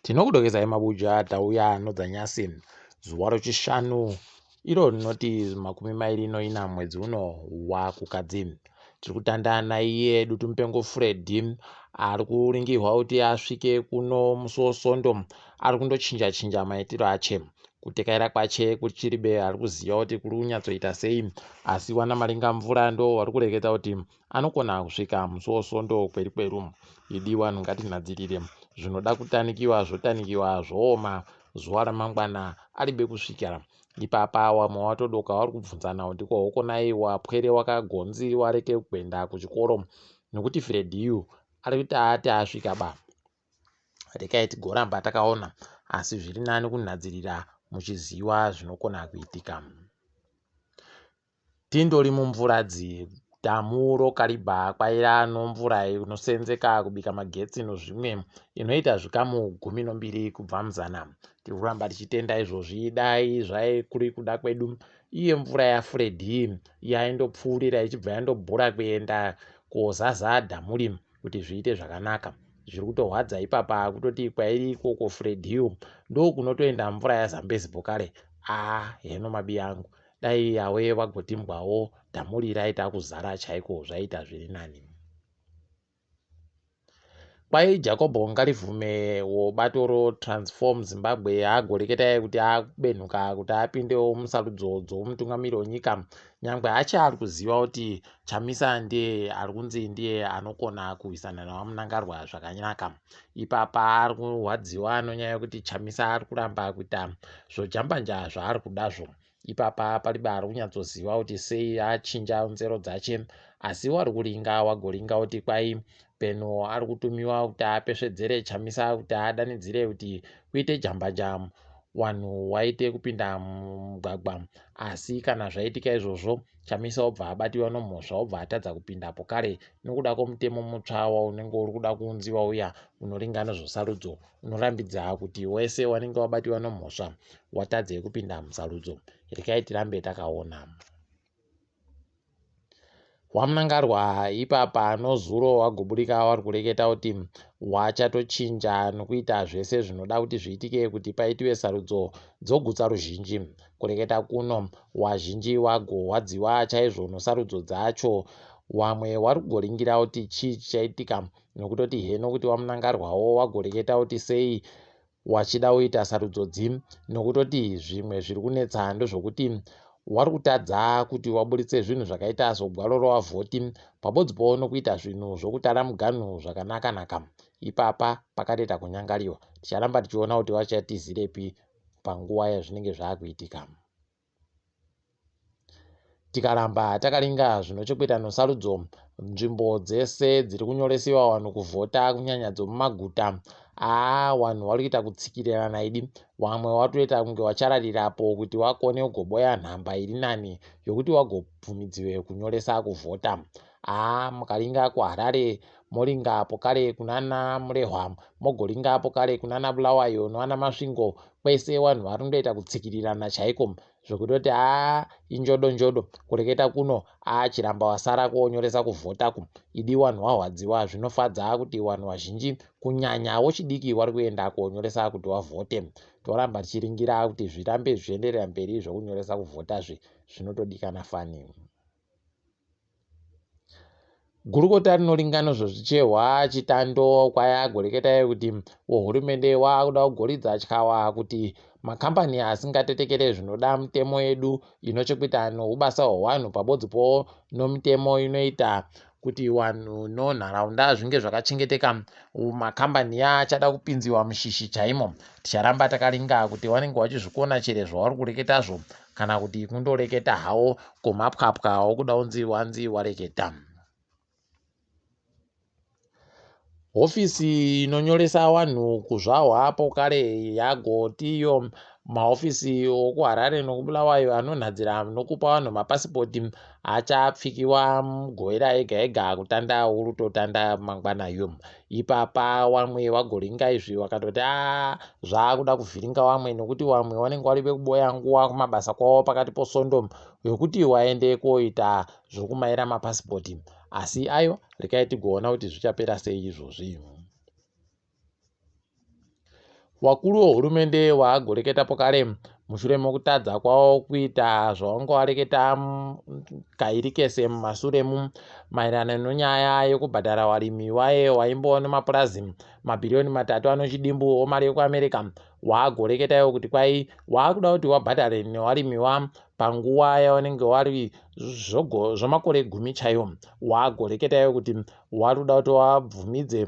Tinokudokezai mabuja tauya nodzanyasi zuva rechishanu iro rinoti 24 mwedzi uno waKukadzi. Tiri kutanda naiye dutu mupengo Freddy ari kuringirwa kuti asvike kuno musosondo. Ari kundochinja chinja maitiro ache, kutekaira kwache kuchiribe ari kuziva kuti kuri kunyatsoita sei, asi wana maringa mvura ndo vari kureketa kuti anokona kusvika musosondo kweri kweru. Idi wanhu ngatinhadzirire, zvinoda kutanikiwa zvotanikiwa zvooma, zuva ramangwana aribe kusvikira. Ipapa wamwe watodoka vari kubvunzana kuti ko ukonai wapwere wakagonzi wareke kuenda kuchikoro, nokuti Freddy ari kuti ati asvika ba rekai tigoramba takaona, asi zviri nani kunhadzirira muchiziva zvinokona kuitika. Tindori mumvuradzi, dhamu rokaribha kwaira nomvura inosenzeka kubika magetsi nozvimwe inoita zvikamu 12 kubva muzana. Tiri kuramba tichitenda izvozvi, dai kuri kuda kwedu iye mvura yaFreddy yaindopfuurira ichibva yandobhura kuenda kozaza dhamuri kuti zviite zvakanaka. Zviri kutorwadza ipapa kutoti kwairi ikoko Freddy ndo kunotoenda mvura yaZambezi pokare. Heno mabi yangu, dai yawe wagotimbwawo dhamuri raita kuzara chaiko, zvaita zviri nani. Kwai Jacob Ngarivume wobatoro Transform Zimbabwe agoreketa kuti akubenhuka kuti apindewo musarudzo dzomutungamiri wenyika, nyangwe ari kuziva kuti Chamisa ndiye ari kunzi ndiye anokona kuwisana naMhanduwe zvakanaka. Ipapa ari kurwadziwa nonyaya yekuti Chamisa ari kuramba kuita zvojambanja zvaari kudazvo. Ipapa paribe ari kunyatsoziva kuti sei achinja nzero dzache, asi wari kuringa wagoringa kuti kwai peno ari kutumiwa kuti apesvedzere Chamisa kuti adanidzire kuti kuite jambanja wanhu waite kupinda mugwagwa, asi kana zvaitika izvozvo Chamisa obva abatiwa nomhosva obva atadza kupinda pokare nokuda kwomutemo mutsva unenge uri kuda kuunziwa uya unoringa nezvesarudzo, unorambidza kuti wese wanenge wabatiwa nomhosva watadze kupinda musarudzo. Rekai tirambe takaona. Wamnangarwa ipapa nozuro wagoburika wari kureketa kuti wachatochinja nokuita zvese zvinoda kuti zviitike kuti paitiwe sarudzo dzogutsaruzhinji. Kureketa kuno wazhinji wagorwadziwa chaizvo nosarudzo dzacho. Wamwe wari kugoringira kuti chii chichaitika, nokutoti heno kuti wamnangarwawo wagoreketa kuti sei wachida kuita sarudzodzi, nokutoti zvimwe zviri kunetsa ndozvokuti wari kutadza kuti waburitse zvinhu zvakaita sobwaro rovavhoti pabodzi nokuita zvinhu zvokutara muganhu zvakanaka-naka. Ipapa pakatoita kunyangariwa, ticharamba tichiona kuti wachatizirepi panguva yazvinenge zvaakuitika. Tikaramba takaringa zvinochokuita nosarudzo, nzvimbo dzese dziri kunyoresiwa wanhu kuvhota kunyanya dzomumaguta, wanhu vari kuita kutsikirirana idi. Wamwe watoita kunge wachararirapo kuti wakone kugoboya nhamba iri nani yokuti wagobvumidziwe kunyoresa kuvhota. Mukaringa kuHarare, moringa pokare kunana Murehwa, mogoringa pokare kunana Bulawayo noana Masvingo, kwese wanhu vari kundoita kutsikirirana chaiko, zvokutoti injodo kureketa kuno chiramba wasara konyoresa kuvhotaku. Idi wanhu warwadziwa, zvinofadza kuti wanhu wazhinji kunyanya wochidiki wari kuenda konyoresa kuti wavhote. Toramba tichiringira kuti zvirambe zvichienderera mberi zvokunyoresa kuvhota zvinotodikana fani. Gurukota rinoringa nezvezvichehwa chitando kwaya agoreketa kuti hurumende wakuda kugoridza tyawa kuti makambani asingatetekere zvinoda mutemo yedu inochokuita noubasa hwewanhu pabodzipo nomutemo inoita kuti wanhu nonharaunda zvinge zvakachengeteka, makambani achada kupinziwa mushishi chaimo. Ticharamba takaringa kuti wanenge wachizvikona chere zvavari kureketazvo, kana kuti kundoreketa hawo komapwapwa okuda kunzi wanzi wareketa. Hofisi inonyoresa wanhu kuzvahwa pokare yagoti iyo mahofisi okuHarare nokubulawayo anonhadzira nokupa wanhu mapasipoti achapfikiwa mugowera ega kutanda urutotanda mangwanayo. Ipapa wamwe wagoringa izvi wakatoti zvaakuda kuvhiringa wamwe, nokuti wamwe wanenge waribe kuboya nguva kumabasa kwavo pakati poSondo yokuti waende koita zvokumaira mapasipoti, asi ayo rekai tigoona kuti zvichapera sei izvozvi. wakuru wehurumende waagoreketapo kare mushure mokutadza kwavo kuita zvavanga vareketa kairi kese mumasuremu maererano nonyaya yekubhadhara warimi waye waimbowa nemapurazi mabhirioni 3 anochidimbu omari yekuamerica. Waagoreketayo kuti kwai waakuda kuti wabhadhare newarimiwa panguva yavanenge vari zvomakore 10 chaiwo. Waagoreketayo kuti warikuda kuti wabvumidze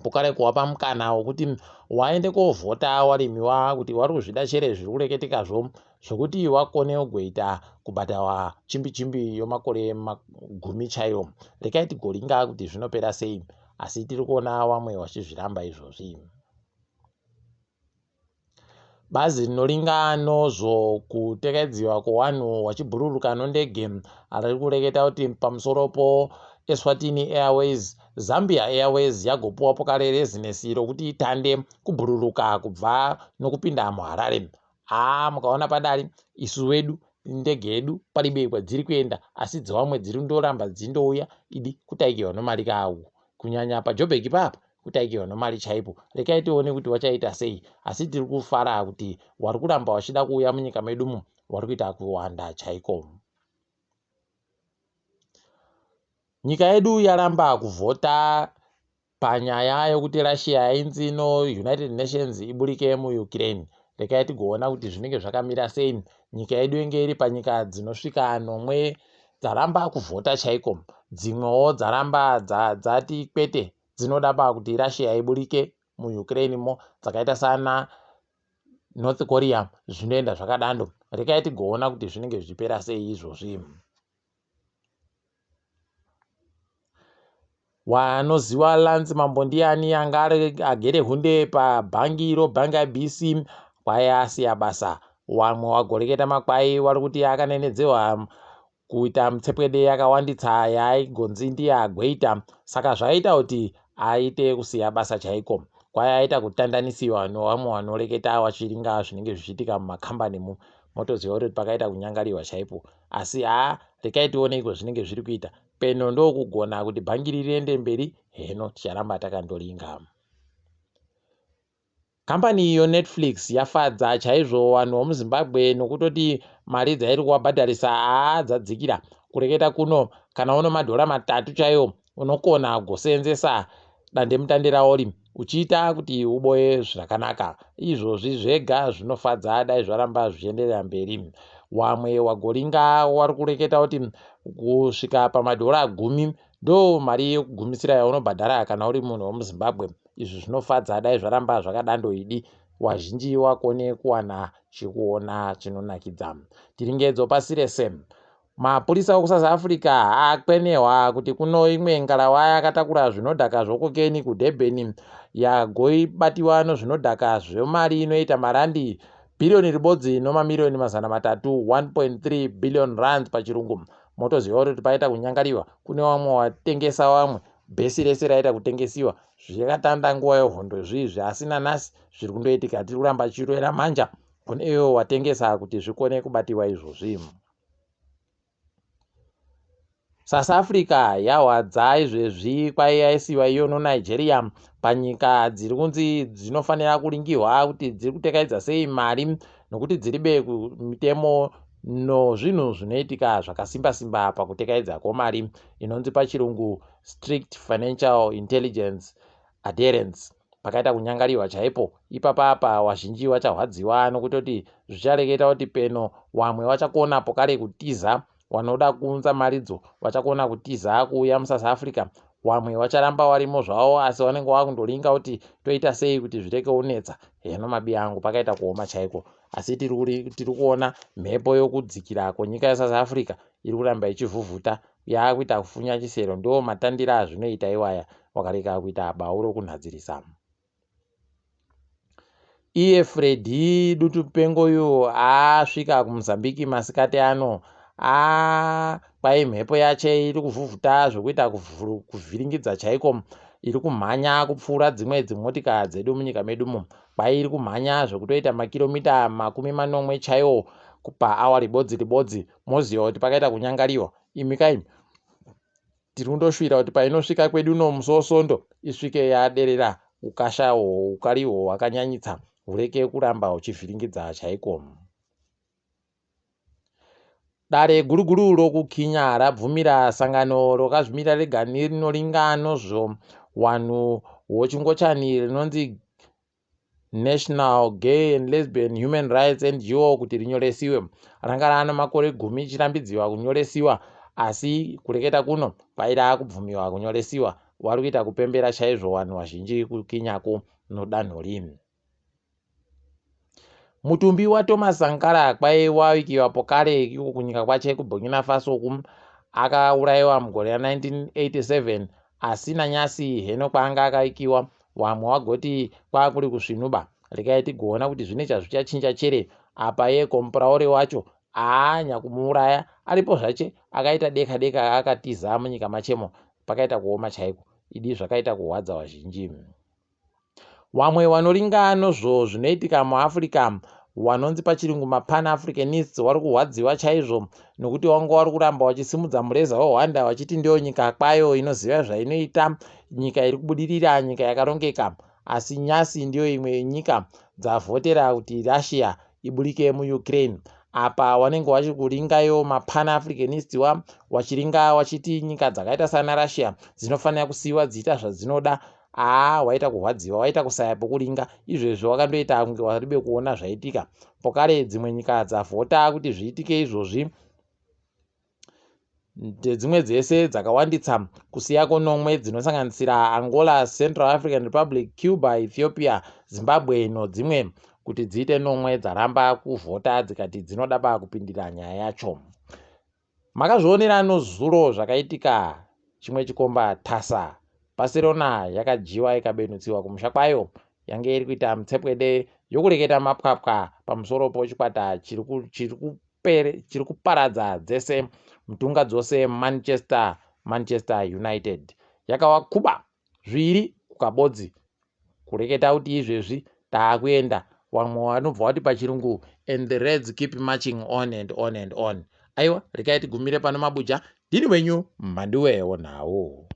pokare kuwapa mukana wokuti waende kovhota warimiwa kuti wari kuzvida chere zviri kureketekazvo zvokuti wakone kugoita kubhadharwa chimbi yomakore 10 chaiwo. Rekai tigoringa kuti zvinopera sei, asi tiri kuona vamwe vachizviramba izvozvi. Bazi rinoringa nozvokutekedziwa kwevanhu vachibhururuka nondege ari kureketa kuti pamusoropo Eswatini Airways, Zambia Airways yagopuwapo kare rezinesi rokuti itande kubhururuka kubva nokupinda muHarare. Mukaona padari isu wedu ndege yedu paribe kwadziri kuenda, asi dzevamwe dziri ndoramba dzindouya idi kutaikirwa nomari kawo, kunyanya paJoburg papa kutaikirwa nomari chaipo. Rekai tione kuti wachaita sei, asi tiri kufara kuti wari kuramba wachida kuuya munyika medumo wari kuita kuwanda chaiko. Nyika yedu yaramba kuvhota panyaya yokuti Russia yainzi United Nations iburike muUkraine. Rekai tigoona kuti zvinenge zvakamira sei. Nyika yedu inge iri panyika dzinosvika 9 dzaramba kuvhota chaiko, dzimwewo dzaramba dzati kwete dzinoda kuti Russia iburike muUkraine mo, dzakaita sana North Korea, zvinoenda zvakadando. Rekai tigoona kuti zvinenge zvipera sei izvozvi. Wanoziva Lance Mambo ndiani anga agere hunde pabhangi robhanga BC kwayasiya basa. Wamwe wagoreketa makwai vari kuti akanenedzewa kuita mutsepwede yakawanditsa yaigonzi ndiye agweita, saka zvaita kuti aite kusiya basa chaiko. Kwai aita kutandanisiwa nevamwe vanoreketa vachiringa zvinenge zvichiitika mumakambani motoziva kuti pakaita kunyangariwa chaipo, asi rekai tione iko zvinenge zviri kuita. Peno ndokugona kuti bhangi riende mberi, heno ticharamba takandoringa. Kambani iyo Netflix yafadza chaizvo vanhu vomuZimbabwe nokutoti mari dzairi kuvabhadharisa dzadzikira. Kureketa kuno kana uno madhora 3 chaiwo unokona kugosenzesa dandemutande rauri uchiita kuti uboye zvakanaka. Izvozvi zvega zvinofadza dai zvaramba zvichienderera mberi. Wamwe wagoringa wari kureketa kuti kusvika pamadhora 10 ndo mari yekugumisira yaunobhadhara kana uri munhu womuZimbabwe. Izvi zvinofadza dai zvaramba zvakadandoidi, wazhinji wakone kuwana chikuona chinonakidza. Tiringedzo pasi rese. Mapurisa okuSouth Africa akwenehwa kuti kuno imwe ngalawa yakatakura zvinodhaka zvokokeni kuDurban yagoibatiwa nezvinodhaka zvemari inoita marandi bhirioni ribodzi nomamirioni 300, 1.3 billion rands pachirungu. Motoziva kuti paita kunyangariwa kune vamwe watengesa vamwe, bhesi rese raita kutengesiwa. Zvakatanda nguva yehondo izvi asina nhasi zviri kundoitika. Tiri kuramba chiroera manja kune iyo watengesa kuti zvikone kubatiwa izvozvi. South Africa yahwadza izvezvi kwai yaisiwa iyo noNigeria panyika dziri kunzi dzinofanira kuringirwa kuti dziri kutekaidza sei mari nokuti dziribe kumitemo nozvinhu zvinoitika zvakasimba-simba pakutekaidza kwemari inonzi pachirungu strict financial intelligence adherence. Pakaita kunyangariwa chaipo. Ipapapa wazhinji vachahwadziwa nokutoti zvichareketa kuti peno wamwe vachakona pokare kutiza, wanoda kuunza maridzo vachakona kutiza kuuya muSouth Africa. Wamwe vacharamba varimo zvavo, asi vanenge vakundoringa kuti toita sei kuti zvireke unetsa. Heno mabi angu pakaita kuoma chaiko, asi tiri kuona mhepo yokudzikira kwenyika yeSouth Africa iri kuramba ichivhuvhuta, yakuita kufunya chisero. Ndo matandira azvinoita iwaya, wakareka kuita bau rokunhadzirisa. Iye Freddy dutupengoyo asvika kuMozambique masikati ano. Kwai mhepo yache iri kuvhuvhuta zvokuita kuvhiringidza chaiko, iri kumhanya kupfuura dzimwe dzimotika dzedu munyika medumo. Kwai iri kumhanya zvokutoita makiromita 40 chaiwo paawa ribodzi. Moziva kuti pakaita kunyangariwa. Imi kai tiri kundoshuvira kuti painosvika kwedu no muSondo isvike yaderera ukashahwo ukarihwo hwakanyanyitsa hureke kuramba huchivhiringidza chaiko. Dare guruguru rokukinya rabvumira sangano rokazvimira rega rinoringa nozvo wanhu hwochingochani rinonzi National Gay and Lesbian Human Rights NGO kuti rinyoresiwe. Ranga rano makore 10 chirambidziwa kunyoresiwa, asi kureketa kuno paida kubvumiwa kunyoresiwa. Vari kuita kupembera chaizvo vanhu vazhinji kukinyako nodanho rini. Mutumbi waThomas Sankara kwai wavikiwapo kare iko kunyika kwache kuBurkina Faso akaurayiwa mugore ra1987, asi nanyasi heno kwaanga akavikiwa vamwe wagoti kwakuri kusvinuba. Rekai tigoona kuti zvine chazvichachinja chere apa ye kompuraore wacho haanya kumuuraya, aripo zvache akaita deka deka akatiza munyika machemo, pakaita kuoma chaiko, idi zvakaita kuhwadza vazhinji. Vamwe vanoringa nozvo zvinoitika muAfrica vanonzi pachirungu maPan-Africanists vari kuhwadziwa chaizvo nokuti vanga vari kuramba vachisimudza mureza weRwanda vachiti ndiyo nyika kwayo inoziva zvainoita, nyika iri kubudirira, nyika yakarongeka. Asi nyasi ndiyo imwe yenyika dzavhotera kuti Russia iburike muUkraine. Apa wanenge vachikuringayo maPan-Africanists vachiringa vachiti nyika dzakaita sana Russia dzinofanira kusiiwa dziita zvadzinoda. Waita kuhwadziwa, waita kusaya pokuringa. Izvezvi wakandoita kunge waribe kuona zvaitika. Pokare dzimwe nyika dzavhota kuti zviitike izvozvi dzimwe dzese dzakawanditsa kusiyako nomwe dzinosanganisira Angola, Central African Republic, Cuba, Ethiopia, Zimbabwe nodzimwe kuti dziite nomwe dzaramba kuvhota dzikati dzinodaba kupindira nyaya yacho. Makazvionera nozuro zvakaitika chimwe chikomba tasa. Barcelona yakajiwa ikabenutsiwa kumusha kwayo, yange iri kuita mutsepwede yokureketa mapwapwa pamusoro pochikwata chiri kuparadza dzese mutunga dzose Manchester United. Yakawakuba 2-0 kureketa kuti izvezvi taakuenda. Vamwe vanobva vati pachirungu and the Reds keep marching on and on and on. Aiwa, rekai tigumire pano mabuja. Ndini wenyu Mhanduwe WeNhau.